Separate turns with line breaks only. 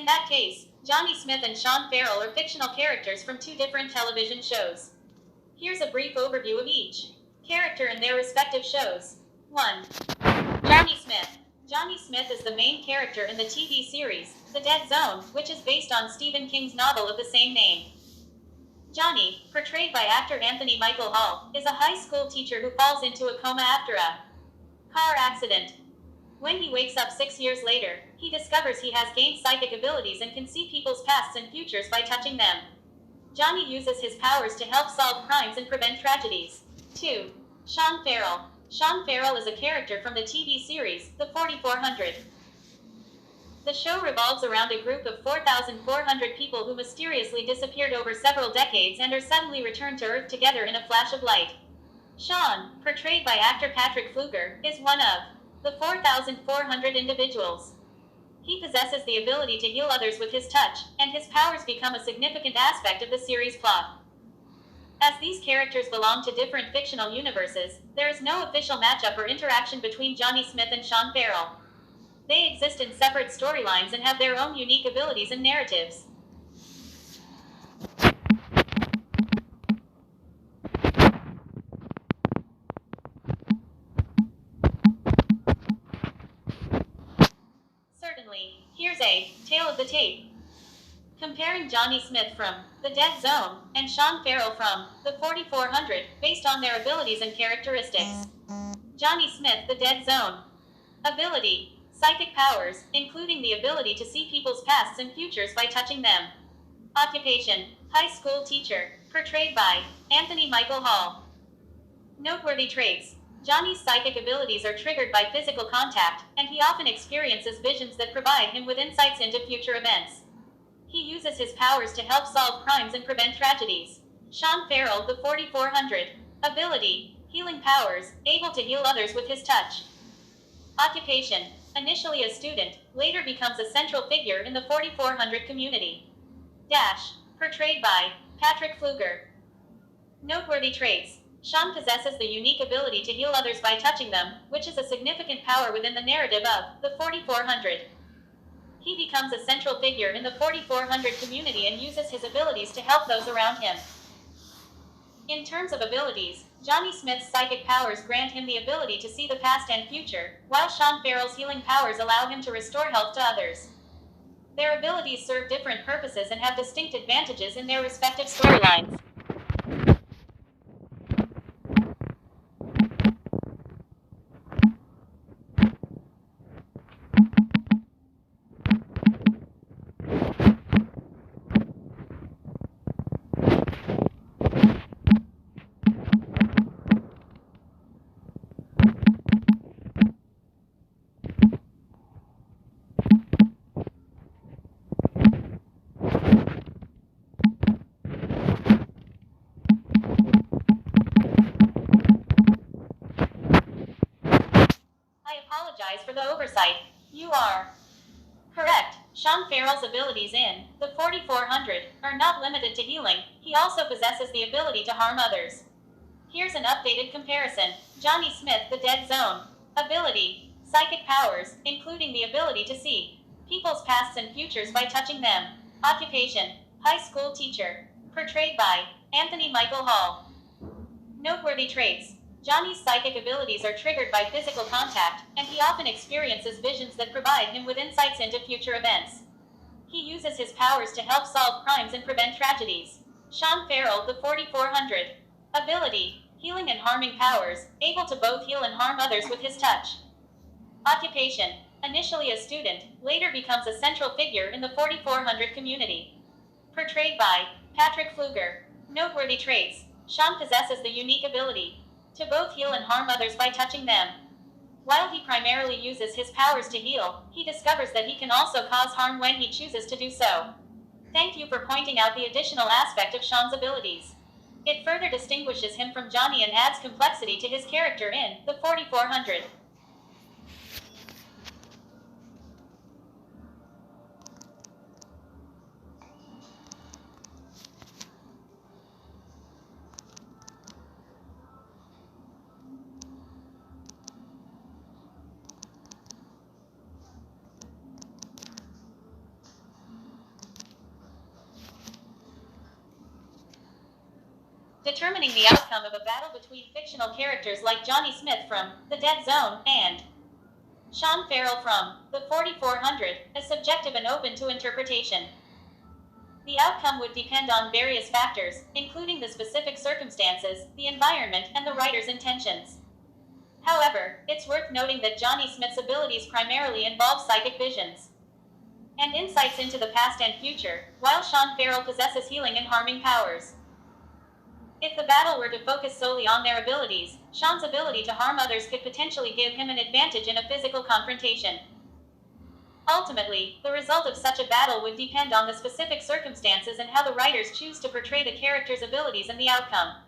In that case, Johnny Smith and Shawn Farrell are fictional characters from two different television shows. Here's a brief overview of each character in their respective shows. 1. Johnny Smith. Johnny Smith is the main character in the TV series, The Dead Zone, which is based on Stephen King's novel of the same name. Johnny, portrayed by actor Anthony Michael Hall, is a high school teacher who falls into a coma after a car accident. When he wakes up 6 years later, he discovers he has gained psychic abilities and can see people's pasts and futures by touching them. Johnny uses his powers to help solve crimes and prevent tragedies. 2. Shawn Farrell. Shawn Farrell is a character from the TV series, The 4400. The show revolves around a group of 4,400 people who mysteriously disappeared over several decades and are suddenly returned to Earth together in a flash of light. Shawn, portrayed by actor Patrick Fluger, is one of the 4,400 individuals. He possesses the ability to heal others with his touch, and his powers become a significant aspect of the series' plot. As these characters belong to different fictional universes, there is no official matchup or interaction between Johnny Smith and Shawn Farrell. They exist in separate storylines and have their own unique abilities and narratives. Certainly, here's a tale of the tape. Comparing Johnny Smith from The Dead Zone and Shawn Farrell from The 4400 based on their abilities and characteristics. Johnny Smith, The Dead Zone. Ability. Psychic powers, including the ability to see people's pasts and futures by touching them. Occupation. High school teacher, portrayed by Anthony Michael Hall. Noteworthy traits. Johnny's psychic abilities are triggered by physical contact, and he often experiences visions that provide him with insights into future events. He uses his powers to help solve crimes and prevent tragedies. Shawn Farrell, The 4400. Ability. Healing powers, able to heal others with his touch. Occupation. Initially a student, later becomes a central figure in the 4400 community. Dash. Portrayed by Patrick Fluger. Noteworthy traits. Shawn possesses the unique ability to heal others by touching them, which is a significant power within the narrative of The 4400. He becomes a central figure in the 4400 community and uses his abilities to help those around him. In terms of abilities, Johnny Smith's psychic powers grant him the ability to see the past and future, while Shawn Farrell's healing powers allow him to restore health to others. Their abilities serve different purposes and have distinct advantages in their respective storylines. I apologize for the oversight. You are correct. Shawn Farrell's abilities in The 4400 are not limited to healing, he also possesses the ability to harm others. Here's an updated comparison. Johnny Smith, The Dead Zone. Ability. Psychic powers, including the ability to see people's pasts and futures by touching them. Occupation. High school teacher. Portrayed by Anthony Michael Hall. Noteworthy traits. Johnny's psychic abilities are triggered by physical contact, and he often experiences visions that provide him with insights into future events. He uses his powers to help solve crimes and prevent tragedies. Shawn Farrell, The 4400. Ability. Healing and harming powers, able to both heal and harm others with his touch. Occupation. Initially a student, later becomes a central figure in the 4400 community. Portrayed by Patrick Fluger. Noteworthy traits. Shawn possesses the unique ability to both heal and harm others by touching them. While he primarily uses his powers to heal, he discovers that he can also cause harm when he chooses to do so. Thank you for pointing out the additional aspect of Shawn's abilities. It further distinguishes him from Johnny and adds complexity to his character in The 4400. determining the outcome of a battle between fictional characters like Johnny Smith from The Dead Zone and Shawn Farrell from The 4400 is subjective and open to interpretation. The outcome would depend on various factors, including the specific circumstances, the environment, and the writer's intentions. However, it's worth noting that Johnny Smith's abilities primarily involve psychic visions and insights into the past and future, while Shawn Farrell possesses healing and harming powers. If the battle were to focus solely on their abilities, Shawn's ability to harm others could potentially give him an advantage in a physical confrontation. Ultimately, the result of such a battle would depend on the specific circumstances and how the writers choose to portray the character's abilities and the outcome.